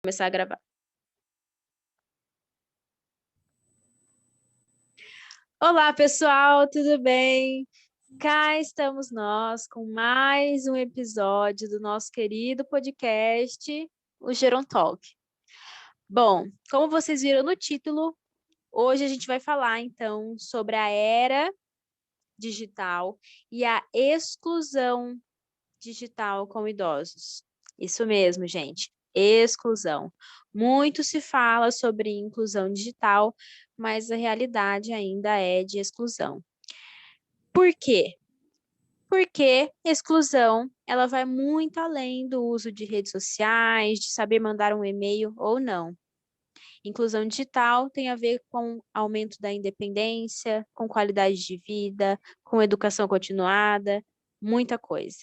Começar a gravar. Olá, pessoal, tudo bem? Cá estamos nós com mais um episódio do nosso querido podcast, o Gerontalk. Bom, como vocês viram no título, hoje a gente vai falar então sobre a era digital e a exclusão digital com idosos. Isso mesmo, gente, exclusão. Muito se fala sobre inclusão digital, mas a realidade ainda é de exclusão. Por quê? Porque exclusão, ela vai muito além do uso de redes sociais, de saber mandar um e-mail ou não. Inclusão digital tem a ver com aumento da independência, com qualidade de vida, com educação continuada, muita coisa.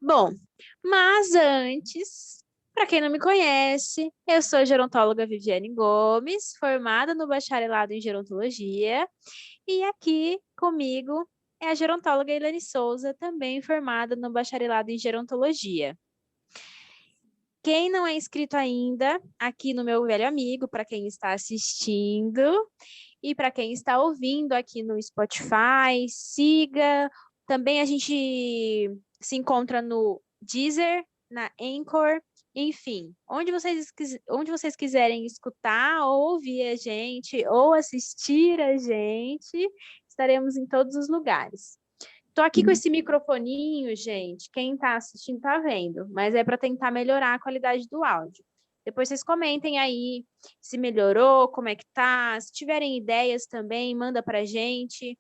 Bom, mas antes, para quem não me conhece, eu sou a gerontóloga Viviane Gomes, formada no bacharelado em gerontologia, e aqui comigo é a gerontóloga Ilane Souza, também formada no bacharelado em gerontologia. Quem não é inscrito ainda, aqui no meu velho amigo, para quem está assistindo e para quem está ouvindo aqui no Spotify, siga. Também a gente se encontra no Deezer, na Anchor, enfim, onde vocês quiserem escutar ou ouvir a gente ou assistir a gente, estaremos em todos os lugares. Tô aqui com esse microfoninho, gente. Quem tá assistindo tá vendo, mas é para tentar melhorar a qualidade do áudio. Depois vocês comentem aí se melhorou, como é que tá. Se tiverem ideias também, manda pra gente.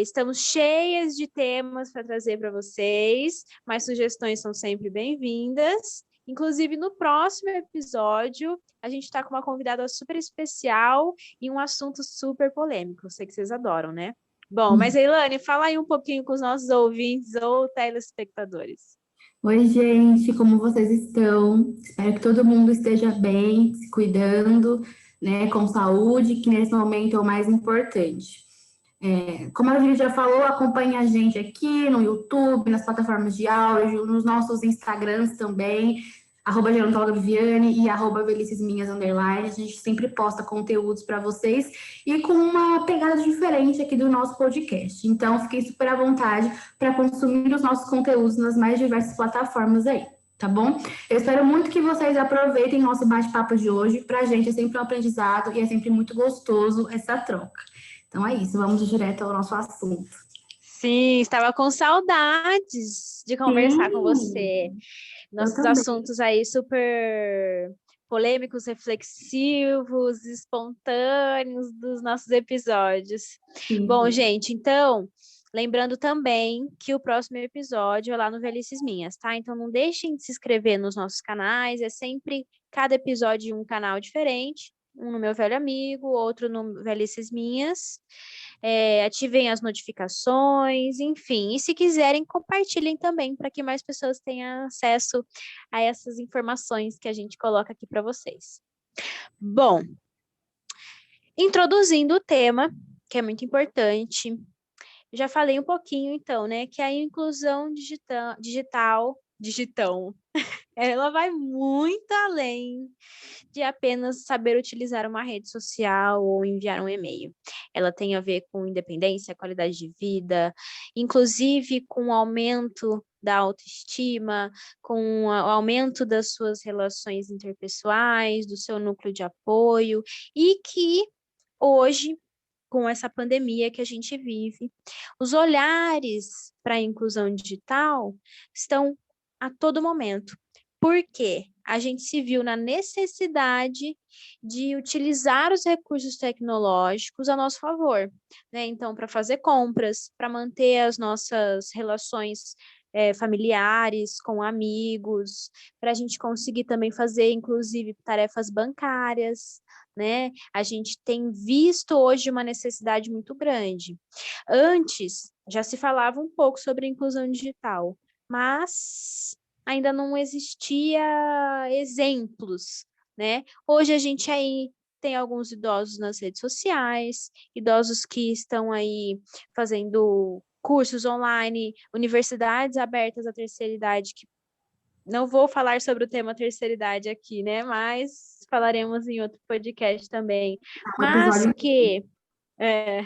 Estamos cheias de temas para trazer para vocês, mas sugestões são sempre bem-vindas. Inclusive, no próximo episódio, a gente está com uma convidada super especial e um assunto super polêmico. Sei que vocês adoram, né? Bom, mas Eilane, fala aí um pouquinho com os nossos ouvintes ou telespectadores. Oi, gente, como vocês estão? Espero que todo mundo esteja bem, se cuidando, né, com saúde, que nesse momento é o mais importante. Como a gente já falou, acompanhe a gente aqui no YouTube, nas plataformas de áudio, nos nossos Instagrams também, @gerontóloga Viviane e @velicesminhas_. A gente sempre posta conteúdos para vocês e com uma pegada diferente aqui do nosso podcast. Então, fiquem super à vontade para consumir os nossos conteúdos nas mais diversas plataformas aí, tá bom? Eu espero muito que vocês aproveitem nosso bate-papo de hoje. Para a gente é sempre um aprendizado e é sempre muito gostoso essa troca. Então é isso, vamos direto ao nosso assunto. Sim, estava com saudades de conversar com Sim, você. eu Nossos também. assuntos aí super polêmicos, reflexivos, espontâneos dos nossos episódios. Bom, Sim. gente, então, lembrando também que o próximo episódio é lá no Velhices Minhas, tá? Então não deixem de se inscrever nos nossos canais, é sempre cada episódio em um canal diferente, um no meu velho amigo, outro no Velhices Minhas. Ativem as notificações, enfim. E se quiserem, compartilhem também para que mais pessoas tenham acesso a essas informações que a gente coloca aqui para vocês. Bom, introduzindo o tema, que é muito importante, já falei um pouquinho, então, né, que a inclusão digital, ela vai muito além de apenas saber utilizar uma rede social ou enviar um e-mail. Ela tem a ver com independência, qualidade de vida, inclusive com o aumento da autoestima, com o aumento das suas relações interpessoais, do seu núcleo de apoio, e que hoje, com essa pandemia que a gente vive, os olhares para a inclusão digital estão a todo momento. Por quê? A gente se viu na necessidade de utilizar os recursos tecnológicos a nosso favor, né? Então, para fazer compras, para manter as nossas relações familiares, com amigos, para a gente conseguir também fazer, inclusive, tarefas bancárias, né? A gente tem visto hoje uma necessidade muito grande. Antes, já se falava um pouco sobre inclusão digital, mas ainda não existia exemplos, né? Hoje a gente aí tem alguns idosos nas redes sociais, idosos que estão aí fazendo cursos online, universidades abertas à terceira idade que não vou falar sobre o tema terceira idade aqui, né? Mas falaremos em outro podcast também. Um Mas episódio. que, é,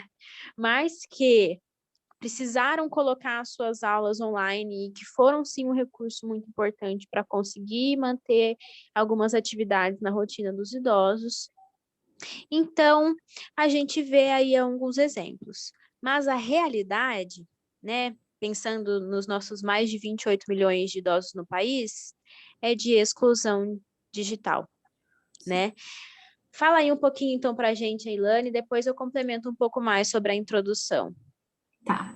mas que precisaram colocar suas aulas online e que foram sim um recurso muito importante para conseguir manter algumas atividades na rotina dos idosos. Então, a gente vê aí alguns exemplos. Mas a realidade, né, pensando nos nossos mais de 28 milhões de idosos no país, é de exclusão digital, né? Fala aí um pouquinho então para a gente, Ilane, depois eu complemento um pouco mais sobre a introdução. Tá.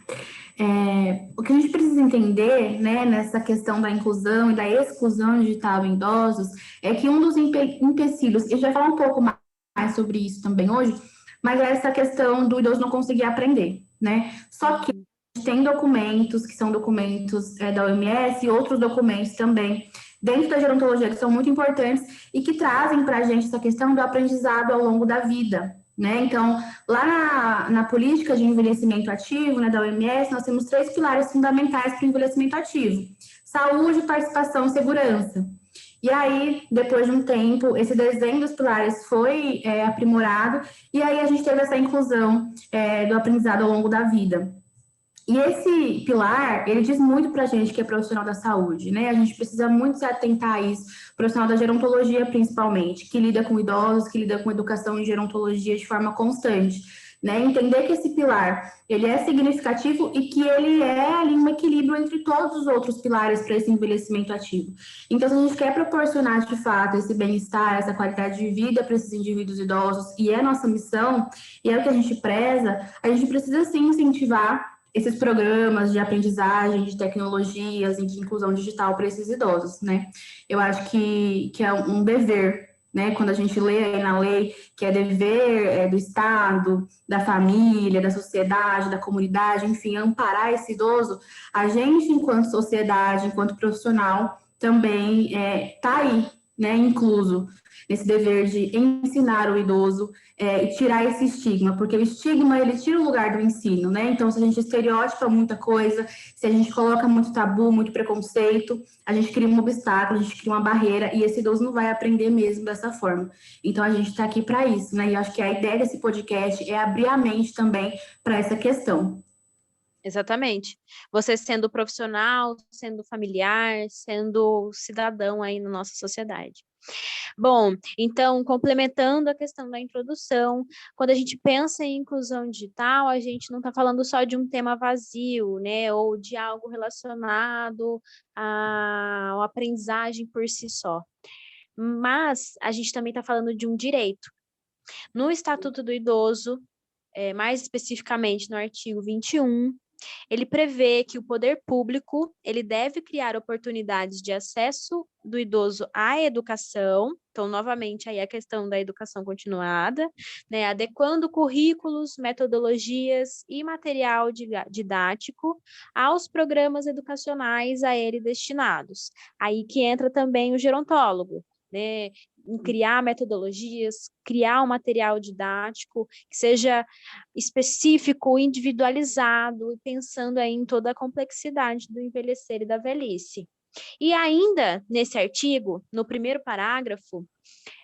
O que a gente precisa entender, né, nessa questão da inclusão e da exclusão digital em idosos, é que um dos empecilhos, e a gente vai falar um pouco mais sobre isso também hoje, mas é essa questão do idoso não conseguir aprender, né? Só que a gente tem documentos, que são documentos da OMS e outros documentos também, dentro da gerontologia, que são muito importantes e que trazem para a gente essa questão do aprendizado ao longo da vida, né? Então, lá na política de envelhecimento ativo, né, da OMS, nós temos 3 pilares fundamentais para o envelhecimento ativo: saúde, participação e segurança. E aí, depois de um tempo, esse desenho dos pilares foi aprimorado, e aí a gente teve essa inclusão do aprendizado ao longo da vida. E esse pilar, ele diz muito para a gente que é profissional da saúde, né? A gente precisa muito se atentar a isso, profissional da gerontologia principalmente, que lida com idosos, que lida com educação em gerontologia de forma constante, né? Entender que esse pilar, ele é significativo e que ele é ali um equilíbrio entre todos os outros pilares para esse envelhecimento ativo. Então, se a gente quer proporcionar de fato esse bem-estar, essa qualidade de vida para esses indivíduos idosos, e é nossa missão, e é o que a gente preza, a gente precisa sim incentivar esses programas de aprendizagem, de tecnologias e de inclusão digital para esses idosos, né? Eu acho que é um dever, né? Quando a gente lê aí na lei que é dever do Estado, da família, da sociedade, da comunidade, enfim, amparar esse idoso, a gente, enquanto sociedade, enquanto profissional, também está aí, né? Incluso nesse dever de ensinar o idoso e tirar esse estigma, porque o estigma, ele tira o lugar do ensino, né? Então, se a gente estereotipa muita coisa, se a gente coloca muito tabu, muito preconceito, a gente cria um obstáculo, a gente cria uma barreira, e esse idoso não vai aprender mesmo dessa forma. Então, a gente está aqui para isso, né? E eu acho que a ideia desse podcast é abrir a mente também para essa questão. Exatamente. Você sendo profissional, sendo familiar, sendo cidadão aí na nossa sociedade. Bom, então, complementando a questão da introdução, quando a gente pensa em inclusão digital, a gente não está falando só de um tema vazio, né, ou de algo relacionado à aprendizagem por si só, mas a gente também está falando de um direito. No Estatuto do Idoso, mais especificamente no artigo 21, ele prevê que o poder público ele deve criar oportunidades de acesso do idoso à educação, então, novamente, aí a questão da educação continuada, né, adequando currículos, metodologias e material didático aos programas educacionais a ele destinados. Aí que entra também o gerontólogo, né, em criar metodologias, criar um material didático que seja específico, individualizado e pensando aí em toda a complexidade do envelhecer e da velhice. E ainda nesse artigo, no primeiro parágrafo,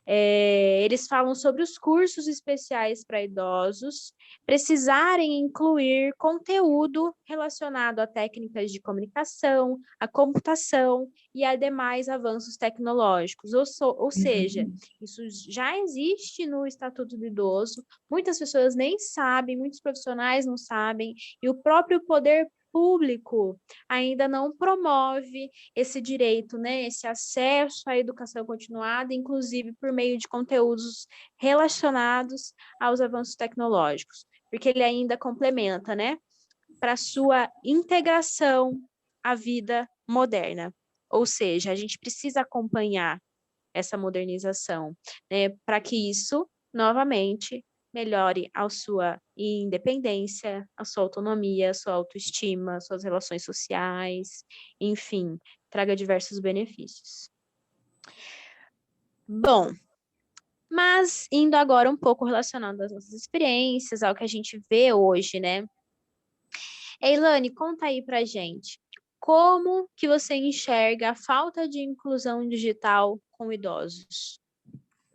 eles falam sobre os cursos especiais para idosos precisarem incluir conteúdo relacionado a técnicas de comunicação, a computação e a demais avanços tecnológicos. Ou seja, isso já existe no Estatuto do Idoso, muitas pessoas nem sabem, muitos profissionais não sabem, e o próprio poder público ainda não promove esse direito, né, esse acesso à educação continuada, inclusive por meio de conteúdos relacionados aos avanços tecnológicos, porque ele ainda complementa, né, para sua integração à vida moderna. Ou seja, a gente precisa acompanhar essa modernização, né, para que isso, novamente, melhore a sua independência, a sua autonomia, a sua autoestima, suas relações sociais, enfim, traga diversos benefícios. Bom, mas indo agora um pouco relacionado às nossas experiências, ao que a gente vê hoje, né? Eilane, conta aí pra gente. Como que você enxerga a falta de inclusão digital com idosos?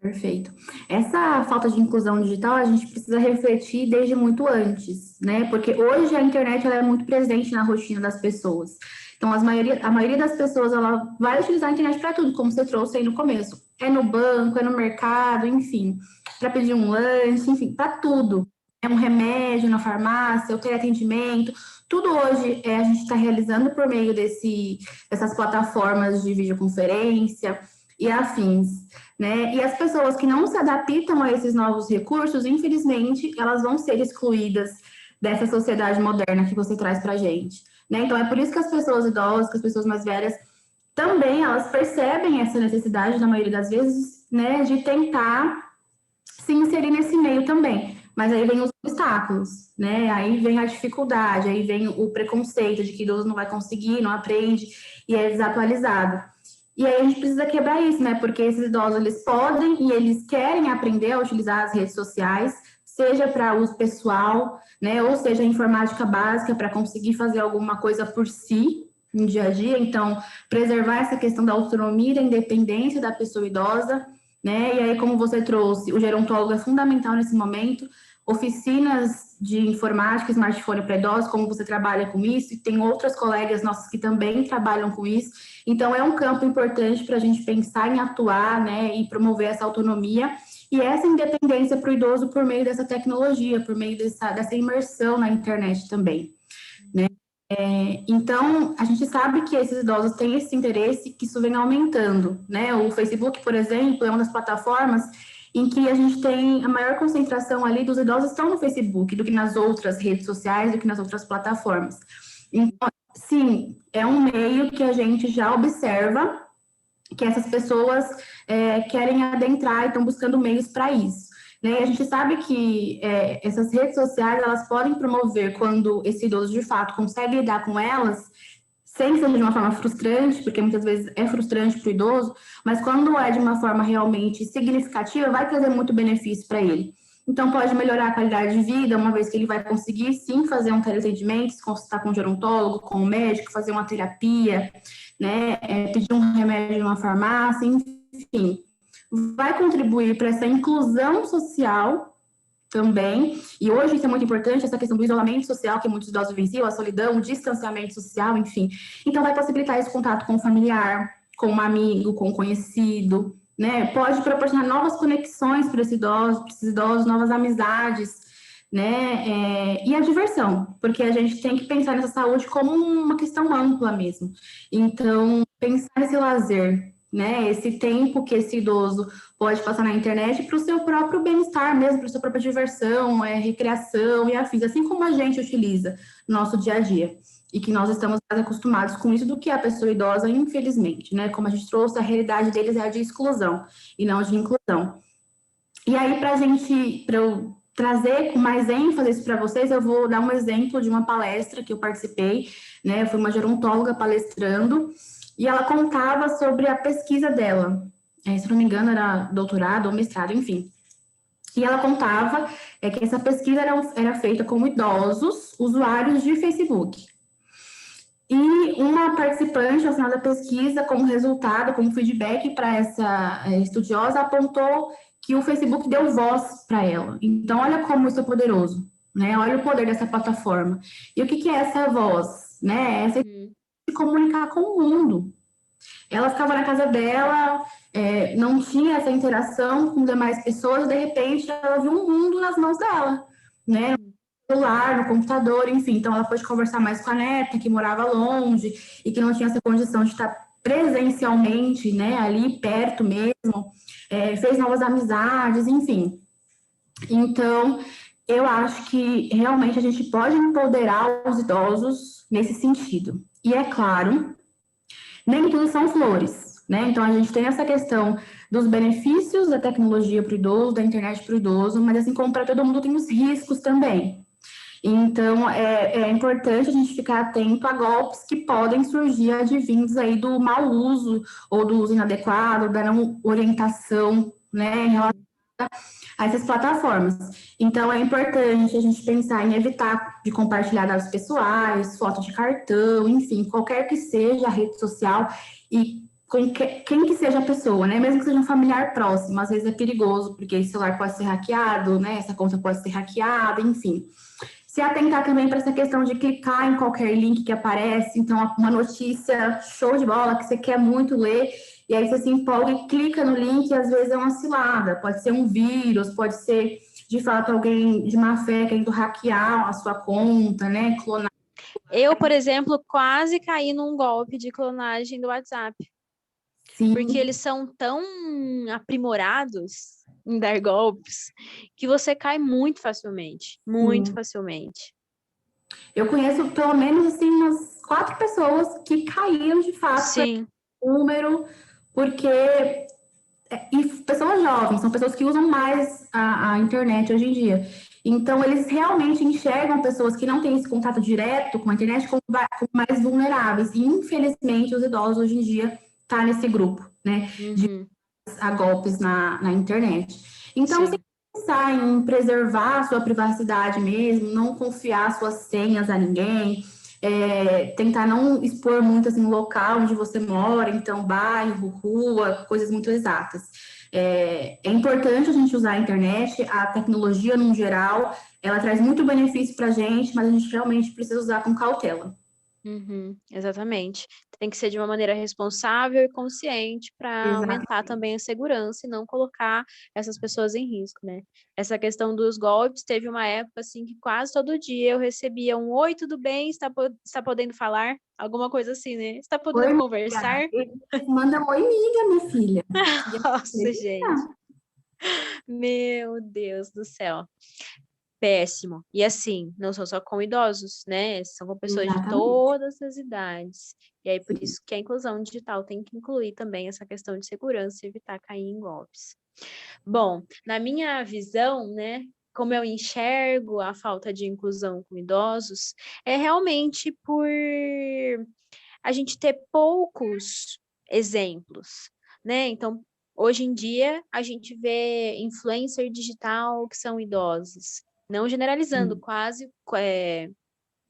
Perfeito. Essa falta de inclusão digital a gente precisa refletir desde muito antes, né? Porque hoje a internet ela é muito presente na rotina das pessoas. Então, a maioria das pessoas ela vai utilizar a internet para tudo, como você trouxe aí no começo. É no banco, é no mercado, enfim, para pedir um lanche, enfim, para tudo. É um remédio na farmácia, o teleatendimento, tudo hoje a gente está realizando por meio dessas plataformas de videoconferência e afins, né? E as pessoas que não se adaptam a esses novos recursos, infelizmente, elas vão ser excluídas dessa sociedade moderna que você traz para a gente, né? Então, é por isso que as pessoas idosas, que as pessoas mais velhas, também elas percebem essa necessidade, na maioria das vezes, né, de tentar se inserir nesse meio também. Mas aí vem os obstáculos, né? Aí vem a dificuldade, aí vem o preconceito de que idoso não vai conseguir, não aprende e é desatualizado. E aí a gente precisa quebrar isso, né? Porque esses idosos, eles podem e eles querem aprender a utilizar as redes sociais, seja para uso pessoal, né? Ou seja, informática básica para conseguir fazer alguma coisa por si no dia a dia. Então, preservar essa questão da autonomia e da independência da pessoa idosa, né? E aí, como você trouxe, o gerontólogo é fundamental nesse momento. Oficinas de informática, smartphone para idosos, como você trabalha com isso, e tem outras colegas nossas que também trabalham com isso. Então, é um campo importante para a gente pensar em atuar, né, e promover essa autonomia e essa independência para o idoso por meio dessa tecnologia, por meio dessa imersão na internet também, né? Então, a gente sabe que esses idosos têm esse interesse, que isso vem aumentando, né? O Facebook, por exemplo, é uma das plataformas em que a gente tem a maior concentração ali dos idosos estão no Facebook do que nas outras redes sociais, do que nas outras plataformas. Então, sim, é um meio que a gente já observa que essas pessoas querem adentrar e estão buscando meios para isso. Né? E a gente sabe que essas redes sociais, elas podem promover, quando esse idoso, de fato, consegue lidar com elas, sem que seja de uma forma frustrante, porque muitas vezes é frustrante para o idoso, mas quando é de uma forma realmente significativa, vai trazer muito benefício para ele. Então, pode melhorar a qualidade de vida, uma vez que ele vai conseguir, sim, fazer um teleatendimento, se consultar com um gerontólogo, com um médico, fazer uma terapia, né, pedir um remédio numa farmácia, enfim. Vai contribuir para essa inclusão social também, e hoje isso é muito importante, essa questão do isolamento social que muitos idosos vivenciam, a solidão, o distanciamento social, enfim. Então, vai possibilitar esse contato com o familiar, com um amigo, com um conhecido, né? Pode proporcionar novas conexões para esses idosos, novas amizades, né? E a diversão, porque a gente tem que pensar nessa saúde como uma questão ampla mesmo. Então, pensar nesse lazer, né? Esse tempo que esse idoso pode passar na internet para o seu próprio bem-estar mesmo, para a sua própria diversão, recreação e afins, assim como a gente utiliza no nosso dia a dia. E que nós estamos mais acostumados com isso do que a pessoa idosa, infelizmente, né? Como a gente trouxe, a realidade deles é a de exclusão e não de inclusão. E aí, para eu trazer com mais ênfase isso para vocês, eu vou dar um exemplo de uma palestra que eu participei, né? Eu fui uma gerontóloga palestrando, e ela contava sobre a pesquisa dela. Se não me engano, era doutorado ou mestrado, enfim. E ela contava que essa pesquisa era feita com idosos usuários de Facebook. E uma participante, ao final da pesquisa, como resultado, como feedback para essa estudiosa, apontou que o Facebook deu voz para ela. Então, olha como isso é poderoso, né? Olha o poder dessa plataforma. E o que é essa voz? Né? Essa se comunicar com o mundo. Ela ficava na casa dela, não tinha essa interação com demais pessoas, de repente ela viu um mundo nas mãos dela, né? No celular, no computador, enfim. Então ela pôde conversar mais com a neta, que morava longe e que não tinha essa condição de estar presencialmente, né, ali perto mesmo, fez novas amizades, enfim. Então, eu acho que realmente a gente pode empoderar os idosos nesse sentido. E é claro, nem tudo são flores, né? Então, a gente tem essa questão dos benefícios da tecnologia para o idoso, da internet para o idoso, mas assim como para todo mundo tem os riscos também. Então, é importante a gente ficar atento a golpes que podem surgir advindos aí do mau uso ou do uso inadequado, da não orientação, né, em relação a essas plataformas. Então, é importante a gente pensar em evitar de compartilhar dados pessoais, foto de cartão, enfim, qualquer que seja a rede social e com quem que seja a pessoa, né? Mesmo que seja um familiar próximo, às vezes é perigoso, porque esse celular pode ser hackeado, né? Essa conta pode ser hackeada, enfim. Se atentar também para essa questão de clicar em qualquer link que aparece, então uma notícia show de bola que você quer muito ler, e aí você se empolga e clica no link, e às vezes é uma cilada, pode ser um vírus, pode ser de fato alguém de má fé querendo hackear a sua conta, né? Clonar. Eu, por exemplo, quase caí num golpe de clonagem do WhatsApp, porque Sim, eles são tão aprimorados em dar golpes que você cai muito facilmente, muito sim. facilmente. Eu conheço pelo menos assim umas 4 pessoas que caíram de fato para Sim, número, porque e pessoas jovens, são pessoas que usam mais a internet hoje em dia. Então, eles realmente enxergam pessoas que não têm esse contato direto com a internet como, como mais vulneráveis. E, infelizmente, os idosos hoje em dia estão nesse grupo, né, de uhum, a golpes na internet. Então, se sim. pensar em preservar a sua privacidade mesmo, não confiar suas senhas a ninguém, tentar não expor muito assim, o local onde você mora, então bairro, rua, coisas muito exatas. É importante a gente usar a internet, a tecnologia no geral, ela traz muito benefício para a gente, mas a gente realmente precisa usar com cautela. Uhum, exatamente. Tem que ser de uma maneira responsável e consciente para aumentar Exatamente. também a segurança e não colocar essas pessoas em risco, né? Essa questão dos golpes, teve uma época assim que quase todo dia eu recebia um oi, tudo bem? Está podendo falar? Alguma coisa assim, né? Está Oi, podendo amiga. conversar? Manda um oi, amiga, minha filha. E Nossa, gente. aí, Meu Deus do céu. Péssimo. E assim, não são só com idosos, né? São com pessoas de exatamente. todas as idades. E aí, por isso que a inclusão digital tem que incluir também essa questão de segurança e evitar cair em golpes. Bom, na minha visão, né, como eu enxergo a falta de inclusão com idosos, é realmente por a gente ter poucos exemplos, né? Então, hoje em dia, a gente vê influencer digital que são idosos. Não generalizando, Sim, quase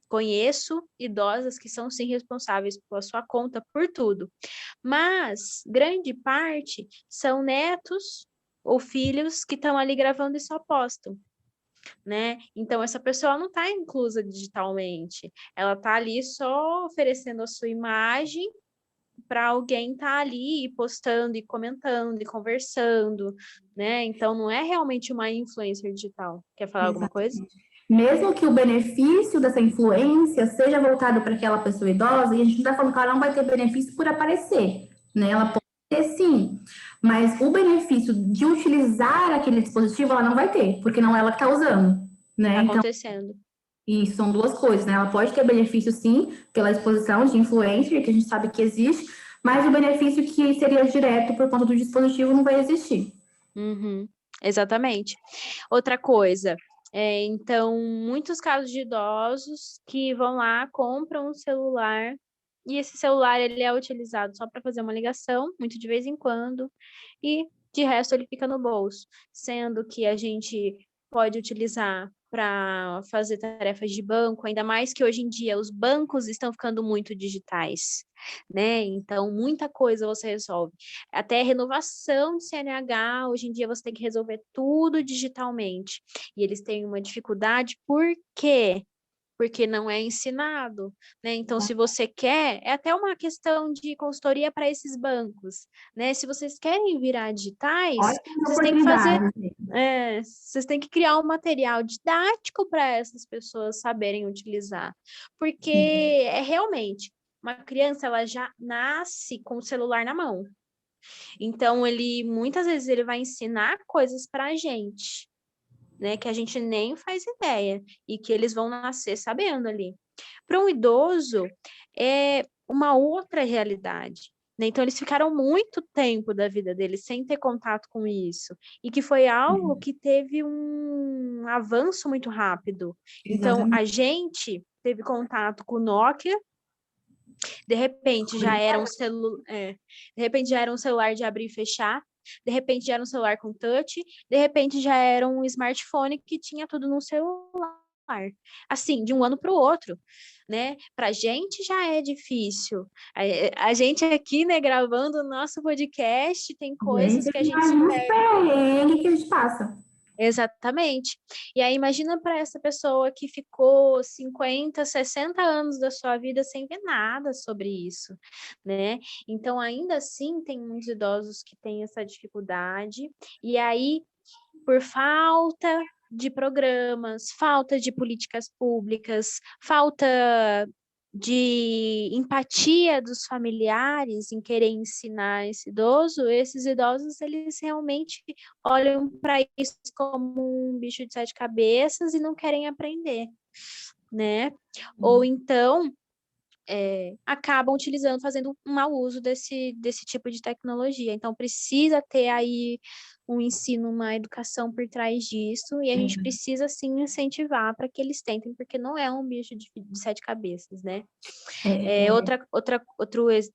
conheço idosas que são sim responsáveis pela sua conta por tudo, mas grande parte são netos ou filhos que estão ali gravando e só postam, né? Então essa pessoa não está inclusa digitalmente, ela está ali só oferecendo a sua imagem para alguém estar ali e postando e comentando e conversando, né? Então não é realmente uma influencer digital. Quer falar alguma coisa? exatamente. Mesmo que o benefício dessa influência seja voltado para aquela pessoa idosa, e a gente não está falando que ela não vai ter benefício por aparecer, né? Ela pode ter sim, mas o benefício de utilizar aquele dispositivo ela não vai ter, porque não é ela que está usando, né? Tá Então, acontecendo. isso são duas coisas, né? Ela pode ter benefício sim, pela exposição de influencer, que a gente sabe que existe, mas o benefício que seria direto por conta do dispositivo não vai existir. Uhum, exatamente. Outra coisa, então, muitos casos de idosos que vão lá, compram um celular, e esse celular ele é utilizado só para fazer uma ligação, muito de vez em quando, e de resto ele fica no bolso, sendo que a gente pode utilizar para fazer tarefas de banco, ainda mais que hoje em dia os bancos estão ficando muito digitais, né? Então, muita coisa você resolve. Até renovação de CNH, hoje em dia você tem que resolver tudo digitalmente. E eles têm uma dificuldade, por quê? Porque não é ensinado, né? Então, se você quer, é até uma questão de consultoria para esses bancos, né? Se vocês querem virar digitais, Ótima vocês têm que fazer, oportunidade. vocês têm que criar um material didático para essas pessoas saberem utilizar, porque é realmente uma criança, ela já nasce com o celular na mão. Então, ele muitas vezes ele vai ensinar coisas para a gente, né, que a gente nem faz ideia e que eles vão nascer sabendo ali. Para um idoso, é uma outra realidade. Né? Então, eles ficaram muito tempo da vida deles sem ter contato com isso, e que foi algo que teve um avanço muito rápido. Então, a Exatamente. gente teve contato com o Nokia, de repente já era um de repente já era um celular de abrir e fechar. de repente já era um celular com touch, de repente já era um smartphone que tinha tudo no celular. Assim, de um ano para o outro, né? Para a gente já é difícil. A gente aqui, né, gravando o nosso podcast, tem coisas Gente, que a gente imagina os perrengues que a gente passa. Exatamente. E aí imagina para essa pessoa que ficou 50, 60 anos da sua vida sem ver nada sobre isso, né? Então, ainda assim, tem muitos idosos que têm essa dificuldade, e aí, por falta de programas, falta de políticas públicas, falta de empatia dos familiares em querer ensinar esse idoso, esses idosos, eles realmente olham para isso como um bicho de sete cabeças e não querem aprender, né? Ou então acabam utilizando, fazendo um mau uso desse tipo de tecnologia. Então, precisa ter aí um ensino, uma educação por trás disso, e a gente precisa, sim, incentivar para que eles tentem, porque não é um bicho de sete cabeças, né?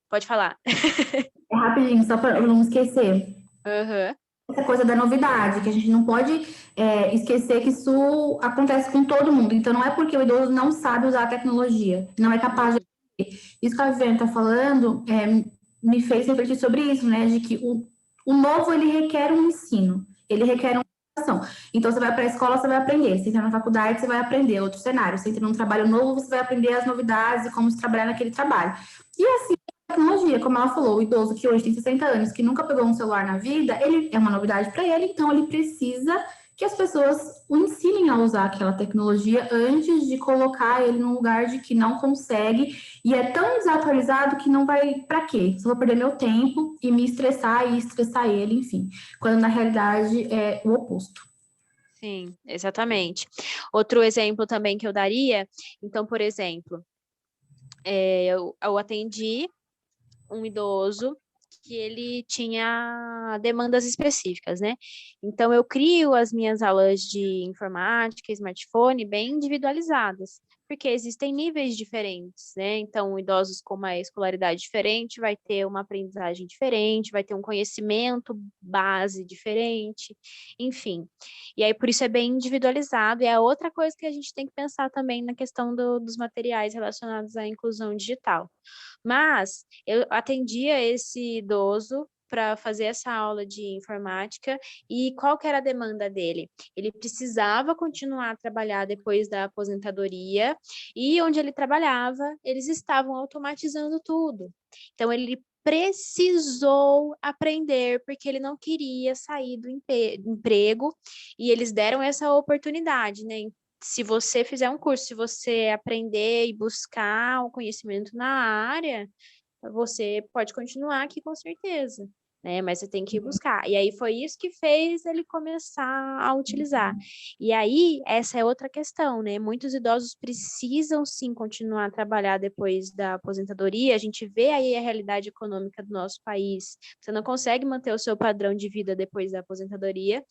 Pode falar. É rapidinho, só para não esquecer. Uhum. Essa coisa da novidade, que a gente não pode esquecer que isso acontece com todo mundo. Então, não é porque o idoso não sabe usar a tecnologia, não é capaz de. Isso que a Viviane está falando me fez refletir sobre isso, né? De que o novo, ele requer um ensino, ele requer uma educação. Então, você vai para a escola, você vai aprender. Você entra na faculdade, você vai aprender outro cenário. Você entra num trabalho novo, você vai aprender as novidades e como se trabalhar naquele trabalho. E assim, a tecnologia, como ela falou, o idoso que hoje tem 60 anos, que nunca pegou um celular na vida, ele é uma novidade para ele, então ele precisa que as pessoas o ensinem a usar aquela tecnologia antes de colocar ele num lugar de que não consegue e é tão desatualizado que não vai, para quê? Só vou perder meu tempo e me estressar e estressar ele, enfim. Quando na realidade é o oposto. Sim, exatamente. Outro exemplo também que eu daria, então, por exemplo, eu atendi um idoso que ele tinha demandas específicas, né? Então, eu crio as minhas aulas de informática, smartphone, bem individualizadas, porque existem níveis diferentes, né? Então, idosos com uma escolaridade diferente vai ter uma aprendizagem diferente, vai ter um conhecimento base diferente, enfim. E aí, por isso é bem individualizado, e é outra coisa que a gente tem que pensar também na questão dos materiais relacionados à inclusão digital. Mas eu atendia esse idoso para fazer essa aula de informática e qual que era a demanda dele? Ele precisava continuar a trabalhar depois da aposentadoria e onde ele trabalhava, eles estavam automatizando tudo. Então ele precisou aprender porque ele não queria sair do emprego e eles deram essa oportunidade, né? Se você fizer um curso, se você aprender e buscar o conhecimento na área, você pode continuar aqui com certeza, né? Mas você tem que ir buscar. E aí foi isso que fez ele começar a utilizar. E aí, essa é outra questão, né? Muitos idosos precisam sim continuar a trabalhar depois da aposentadoria. A gente vê aí a realidade econômica do nosso país. Você não consegue manter o seu padrão de vida depois da aposentadoria.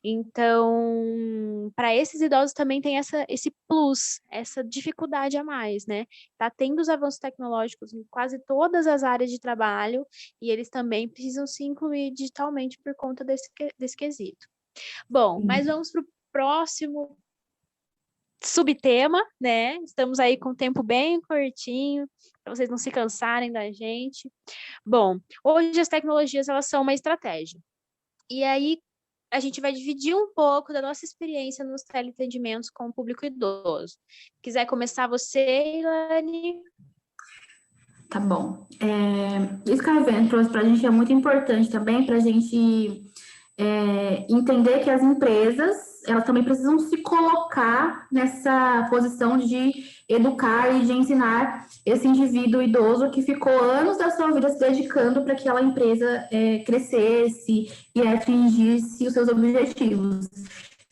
Então, para esses idosos também tem esse plus, essa dificuldade a mais, né? Tá tendo os avanços tecnológicos em quase todas as áreas de trabalho e eles também precisam se incluir digitalmente por conta desse quesito. Bom, mas vamos para o próximo subtema, né? Estamos aí com o tempo bem curtinho, para vocês não se cansarem da gente. Bom, hoje as tecnologias elas são uma estratégia. E aí a gente vai dividir um pouco da nossa experiência nos teleatendimentos com o público idoso. Quiser começar você, Ilane? Tá bom. Isso que a Ivane trouxe para a gente é muito importante também para a gente entender que as empresas elas também precisam se colocar nessa posição de educar e de ensinar esse indivíduo idoso que ficou anos da sua vida se dedicando para que aquela empresa crescesse e atingisse os seus objetivos.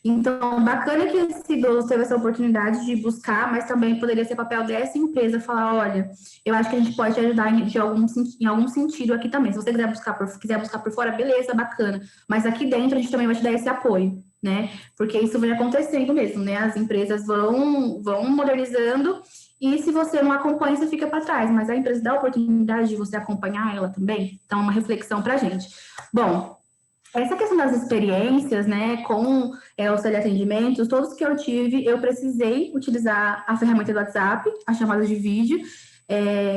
Então, bacana que esse idoso teve essa oportunidade de buscar, mas também poderia ser papel dessa empresa falar, olha, eu acho que a gente pode te ajudar em algum sentido aqui também. Se você quiser buscar por fora, beleza, bacana. Mas aqui dentro a gente também vai te dar esse apoio, né? Porque isso vem acontecendo mesmo, né? As empresas vão modernizando e se você não acompanha, você fica para trás. Mas a empresa dá a oportunidade de você acompanhar ela também. Então, uma reflexão para a gente. Bom, essa questão das experiências, né, com os teleatendimentos, todos que eu tive, eu precisei utilizar a ferramenta do WhatsApp, a chamada de vídeo.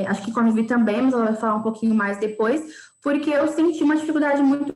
Acho que com a Vivi também, mas ela vai falar um pouquinho mais depois, porque eu senti uma dificuldade muito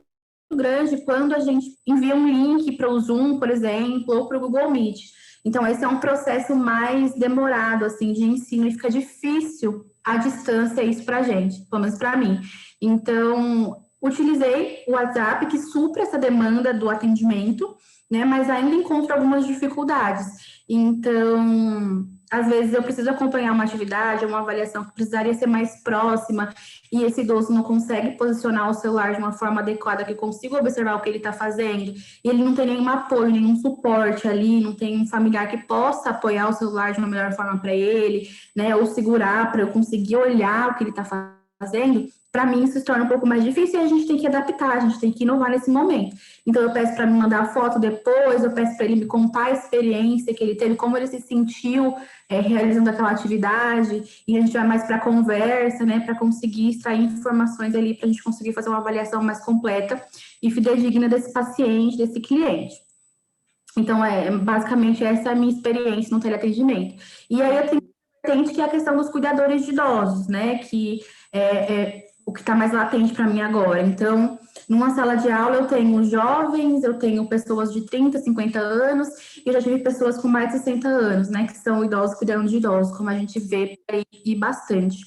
grande quando a gente envia um link para o Zoom, por exemplo, ou para o Google Meet. Então, esse é um processo mais demorado, assim, de ensino, e fica difícil à distância isso para a gente, pelo menos para mim. Então, utilizei o WhatsApp, que supra essa demanda do atendimento, né, mas ainda encontro algumas dificuldades. Então, às vezes eu preciso acompanhar uma atividade, uma avaliação que precisaria ser mais próxima, e esse idoso não consegue posicionar o celular de uma forma adequada, que consiga observar o que ele está fazendo, e ele não tem nenhum apoio, nenhum suporte ali, não tem um familiar que possa apoiar o celular de uma melhor forma para ele, né, ou segurar para eu conseguir olhar o que ele está fazendo. Para mim, isso se torna um pouco mais difícil e a gente tem que adaptar, a gente tem que inovar nesse momento. Então, eu peço para me mandar a foto depois, eu peço para ele me contar a experiência que ele teve, como ele se sentiu realizando aquela atividade, e a gente vai mais para a conversa, né, para conseguir extrair informações ali, para a gente conseguir fazer uma avaliação mais completa e fidedigna desse paciente, desse cliente. Então, basicamente, essa é a minha experiência no teleatendimento. E aí, eu tenho que é a questão dos cuidadores de idosos, né, que é o que está mais latente para mim agora. Então, numa sala de aula, eu tenho jovens, eu tenho pessoas de 30, 50 anos, e eu já tive pessoas com mais de 60 anos, né, que são idosos cuidando de idosos, como a gente vê aí, e bastante.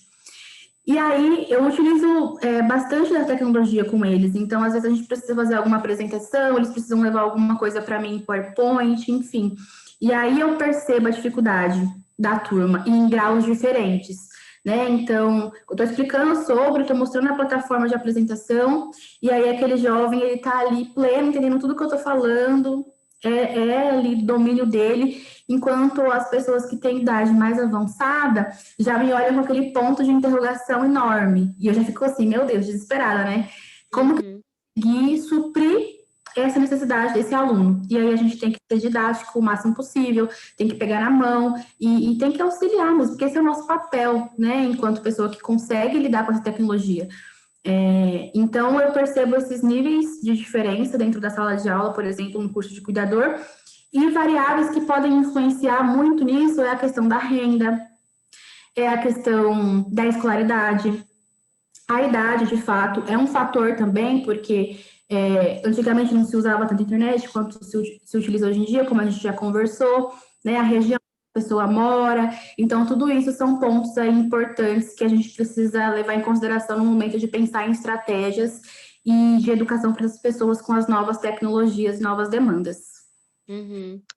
E aí, eu utilizo bastante da tecnologia com eles. Então, às vezes, a gente precisa fazer alguma apresentação, eles precisam levar alguma coisa para mim em PowerPoint, enfim. E aí, eu percebo a dificuldade da turma em graus diferentes, né? Então, eu estou explicando sobre, estou mostrando a plataforma de apresentação, e aí aquele jovem, ele está ali pleno, entendendo tudo que eu estou falando, ali domínio dele, enquanto as pessoas que têm idade mais avançada já me olham com aquele ponto de interrogação enorme. E eu já fico assim, meu Deus, desesperada, né? Como conseguir suprir essa necessidade desse aluno? E aí a gente tem que ser didático o máximo possível, tem que pegar na mão e tem que auxiliarmos, porque esse é o nosso papel, né? Enquanto pessoa que consegue lidar com essa tecnologia. Então, eu percebo esses níveis de diferença dentro da sala de aula, por exemplo, no curso de cuidador, e variáveis que podem influenciar muito nisso é a questão da renda, é a questão da escolaridade, a idade, de fato, é um fator também, porque antigamente não se usava tanta internet quanto se utiliza hoje em dia, como a gente já conversou, né? A região que a pessoa mora. Então, tudo isso são pontos aí importantes que a gente precisa levar em consideração no momento de pensar em estratégias e de educação para as pessoas com as novas tecnologias, novas demandas.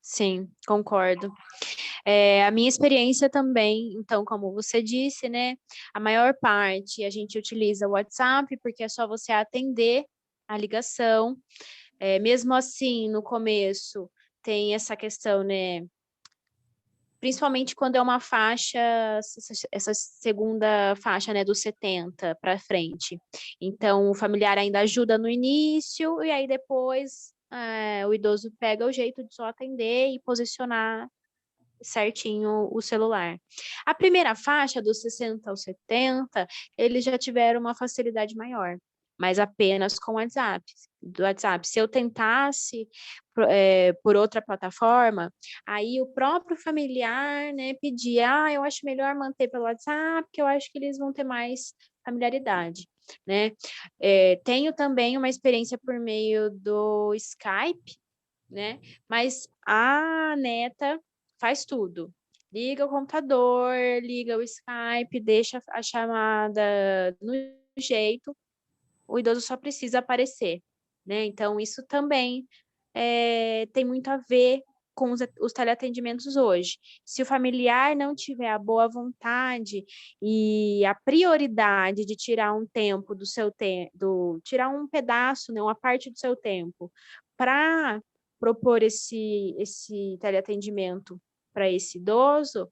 Sim, concordo. A minha experiência também, então, como você disse, né? A maior parte a gente utiliza o WhatsApp, porque é só você atender a ligação. Mesmo assim, no começo, tem essa questão, né? Principalmente quando é uma faixa, essa segunda faixa, né, dos 70 para frente. Então, o familiar ainda ajuda no início, e aí depois o idoso pega o jeito de só atender e posicionar certinho o celular. A primeira faixa, dos 60 aos 70, eles já tiveram uma facilidade maior, mas apenas com o WhatsApp. Do WhatsApp. Se eu tentasse por outra plataforma, aí o próprio familiar, né, pedia, eu acho melhor manter pelo WhatsApp, que eu acho que eles vão ter mais familiaridade, né? Tenho também uma experiência por meio do Skype, né? Mas a neta faz tudo. Liga o computador, liga o Skype, deixa a chamada no jeito, o idoso só precisa aparecer, né? Então, isso também tem muito a ver com os teleatendimentos hoje. Se o familiar não tiver a boa vontade e a prioridade de tirar um tempo do seu tempo, tirar um pedaço, né, uma parte do seu tempo, para propor esse teleatendimento para esse idoso,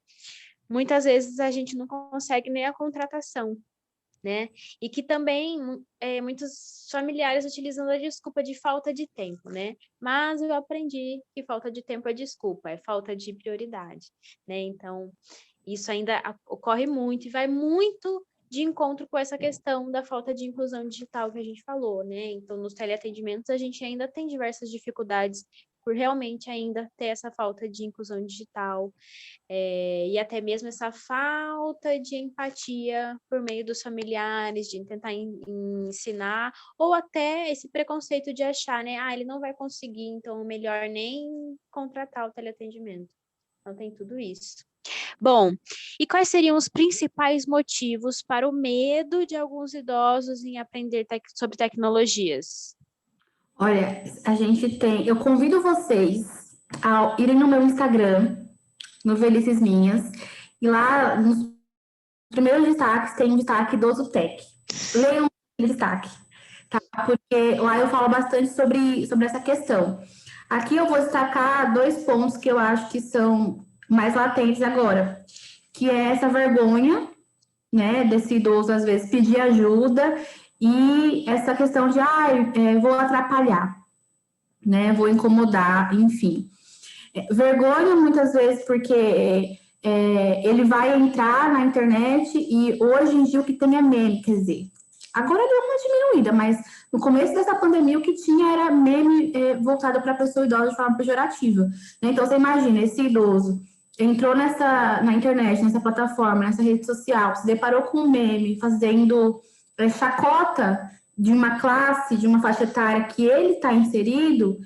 muitas vezes a gente não consegue nem a contratação, né? E que também muitos familiares utilizam a desculpa de falta de tempo, né? Mas eu aprendi que falta de tempo é desculpa, é falta de prioridade, né? Então, isso ainda ocorre muito e vai muito de encontro com essa questão da falta de inclusão digital que a gente falou, né? Então, nos teleatendimentos, a gente ainda tem diversas dificuldades por realmente ainda ter essa falta de inclusão digital, e até mesmo essa falta de empatia por meio dos familiares, de tentar ensinar, ou até esse preconceito de achar, né? Ah, ele não vai conseguir, então melhor nem contratar o teleatendimento. Então tem tudo isso. Bom, e quais seriam os principais motivos para o medo de alguns idosos em aprender sobre tecnologias? Olha, eu convido vocês a irem no meu Instagram, no Velhices Minhas, e lá nos primeiros destaques tem um destaque do Zutec. Leiam o destaque, tá? Porque lá eu falo bastante sobre essa questão. Aqui eu vou destacar 2 pontos que eu acho que são mais latentes agora, que é essa vergonha, né, desse idoso às vezes pedir ajuda e essa questão de, vou atrapalhar, né, vou incomodar, enfim. Vergonha muitas vezes porque ele vai entrar na internet e hoje em dia o que tem é meme, quer dizer, agora deu uma diminuída, mas no começo dessa pandemia o que tinha era meme voltado para a pessoa idosa de forma pejorativa, né? Então você imagina, esse idoso entrou na internet, nessa plataforma, nessa rede social, se deparou com um meme fazendo chacota de uma classe, de uma faixa etária que ele está inserido.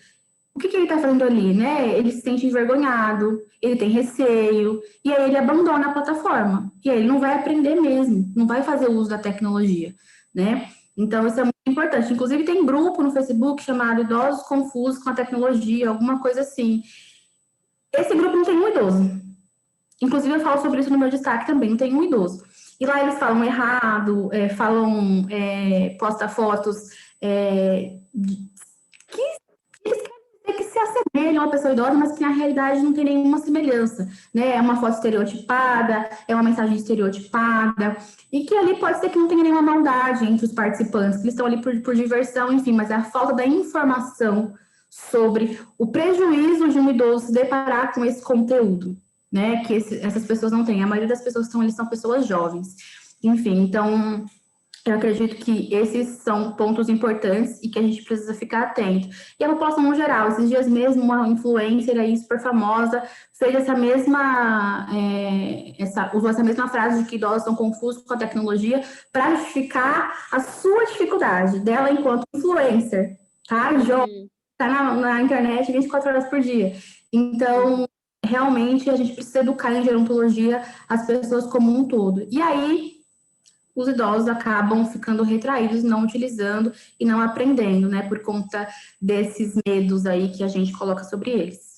O que ele está fazendo ali, né? Ele se sente envergonhado, ele tem receio, e aí ele abandona a plataforma. E aí ele não vai aprender mesmo, não vai fazer uso da tecnologia, né? Então, isso é muito importante. Inclusive, tem grupo no Facebook chamado Idosos Confusos com a Tecnologia, alguma coisa assim. Esse grupo não tem um idoso. Inclusive, eu falo sobre isso no meu destaque também, não tem um idoso. E lá eles falam errado, posta fotos que eles querem dizer que se assemelham a uma pessoa idosa, mas que na realidade não tem nenhuma semelhança, né? É uma foto estereotipada, é uma mensagem estereotipada, e que ali pode ser que não tenha nenhuma maldade entre os participantes, que eles estão ali por diversão, enfim, mas é a falta da informação sobre o prejuízo de um idoso se deparar com esse conteúdo, né? Que essas pessoas não têm. A maioria das pessoas que estão ali são pessoas jovens. Enfim, então eu acredito que esses são pontos importantes e que a gente precisa ficar atento. E a população no geral, esses dias mesmo, uma influencer aí super famosa fez usou essa mesma frase de que idosos estão confusos com a tecnologia para justificar a sua dificuldade dela enquanto influencer, tá? Jovem, tá na internet 24 horas por dia. Então, realmente, a gente precisa educar em gerontologia as pessoas como um todo. E aí, os idosos acabam ficando retraídos, não utilizando e não aprendendo, né, por conta desses medos aí que a gente coloca sobre eles.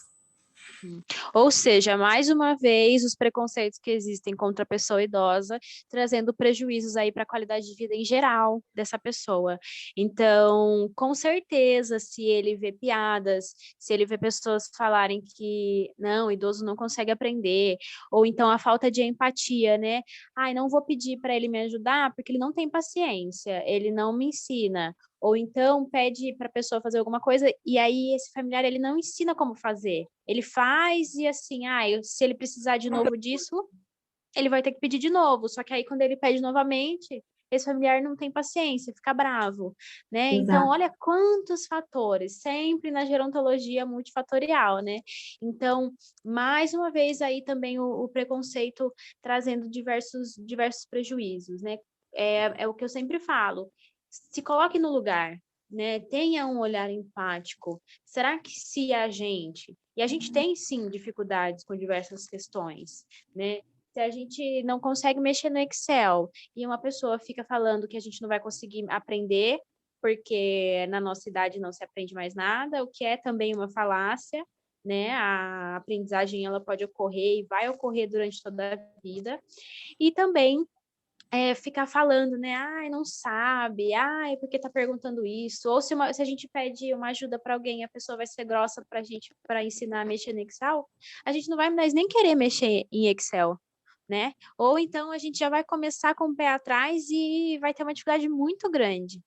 Ou seja, mais uma vez, os preconceitos que existem contra a pessoa idosa, trazendo prejuízos aí para a qualidade de vida em geral dessa pessoa. Então, com certeza, se ele vê piadas, se ele vê pessoas falarem que não, o idoso não consegue aprender, ou então a falta de empatia, né? Ai, não vou pedir para ele me ajudar porque ele não tem paciência, ele não me ensina. Ou então pede para a pessoa fazer alguma coisa e aí esse familiar ele não ensina como fazer. Ele faz e assim, se ele precisar de novo disso, ele vai ter que pedir de novo. Só que aí quando ele pede novamente, esse familiar não tem paciência, fica bravo, né? Exato. Então, olha quantos fatores, sempre na gerontologia multifatorial, né? Então, mais uma vez aí também o preconceito trazendo diversos prejuízos, né? É o que eu sempre falo. Se coloque no lugar, né? Tenha um olhar empático. Será que se e a gente tem sim dificuldades com diversas questões, né? Se a gente não consegue mexer no Excel e uma pessoa fica falando que a gente não vai conseguir aprender, porque na nossa idade não se aprende mais nada, o que é também uma falácia, né? A aprendizagem ela pode ocorrer e vai ocorrer durante toda a vida. E também ficar falando, né? Ai, não sabe, ai, por que tá perguntando isso? Ou se a gente pede uma ajuda para alguém, a pessoa vai ser grossa para a gente para ensinar a mexer no Excel, a gente não vai mais nem querer mexer em Excel, né? Ou então a gente já vai começar com o pé atrás e vai ter uma dificuldade muito grande,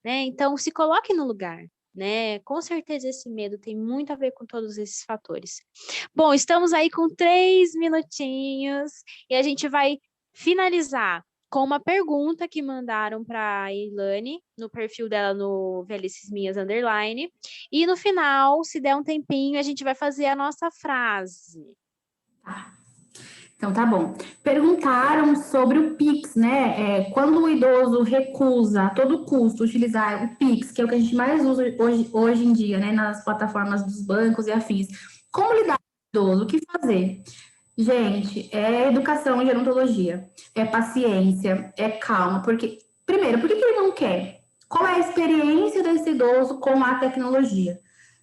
né? Então se coloque no lugar. Né? Com certeza esse medo tem muito a ver com todos esses fatores. Bom, estamos aí com 3 minutinhos e a gente vai finalizar com uma pergunta que mandaram para a Ilane, no perfil dela no Velhices Minhas _. E no final, se der um tempinho, a gente vai fazer a nossa frase. Então, tá bom. Perguntaram sobre o Pix, né? Quando o idoso recusa a todo custo utilizar o Pix, que é o que a gente mais usa hoje em dia, né? Nas plataformas dos bancos e afins. Como lidar com o idoso? O que fazer? Gente, é educação em gerontologia, é paciência, é calma, porque, primeiro, por que ele não quer? Qual é a experiência desse idoso com a tecnologia,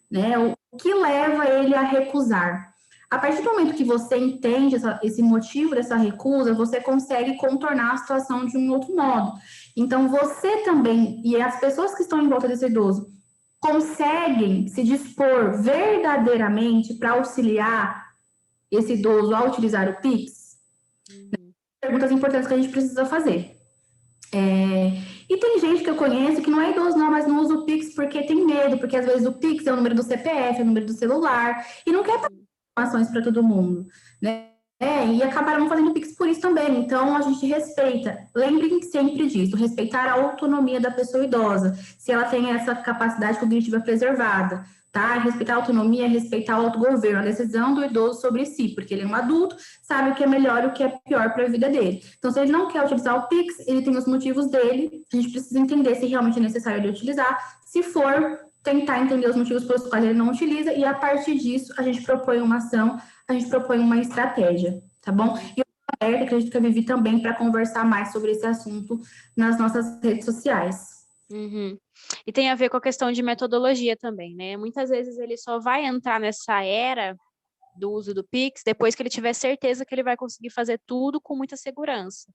né? O que leva ele a recusar? A partir do momento que você entende esse motivo dessa recusa, você consegue contornar a situação de um outro modo. Então, você também, e as pessoas que estão em volta desse idoso, conseguem se dispor verdadeiramente para auxiliar esse idoso a utilizar o Pix? Perguntas importantes que a gente precisa fazer. E tem gente que eu conheço que não é idoso, não, mas não usa o Pix porque tem medo, porque às vezes o Pix é o número do CPF, é o número do celular, e não quer passar informações para todo mundo, né? E acabaram não fazendo Pix por isso também. Então, a gente respeita. Lembrem sempre disso, respeitar a autonomia da pessoa idosa, se ela tem essa capacidade cognitiva preservada, tá? Respeitar a autonomia, respeitar o autogoverno, a decisão do idoso sobre si, porque ele é um adulto, sabe o que é melhor e o que é pior para a vida dele. Então, se ele não quer utilizar o Pix, ele tem os motivos dele, a gente precisa entender se realmente é necessário ele utilizar. Se for, tentar entender os motivos pelos quais ele não utiliza, e a partir disso, a gente propõe uma ação, a gente propõe uma estratégia, tá bom? E eu estou aberta, acredito que a Vivi também, para conversar mais sobre esse assunto nas nossas redes sociais. E tem a ver com a questão de metodologia também, né? Muitas vezes ele só vai entrar nessa era do uso do Pix depois que ele tiver certeza que ele vai conseguir fazer tudo com muita segurança.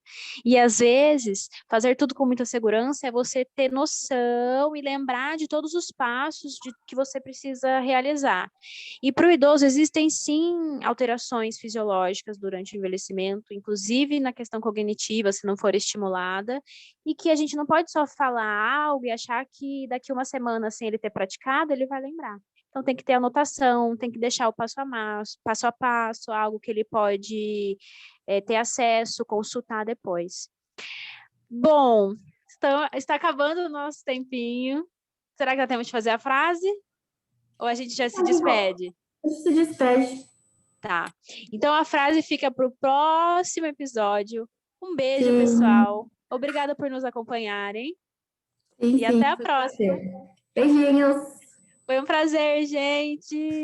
E às vezes, fazer tudo com muita segurança é você ter noção e lembrar de todos os passos que você precisa realizar. E para o idoso existem sim alterações fisiológicas durante o envelhecimento, inclusive na questão cognitiva, se não for estimulada, e que a gente não pode só falar algo e achar que daqui uma semana, sem ele ter praticado, ele vai lembrar. Então, tem que ter anotação, tem que deixar o passo a passo, algo que ele pode ter acesso, consultar depois. Bom, está acabando o nosso tempinho. Será que já temos de fazer a frase? Ou a gente já se despede? A gente se despede. Tá. Então, a frase fica para o próximo episódio. Um beijo, Sim. pessoal. Obrigada por nos acompanharem. Sim, E até a próxima. Beijinhos. Foi um prazer, gente.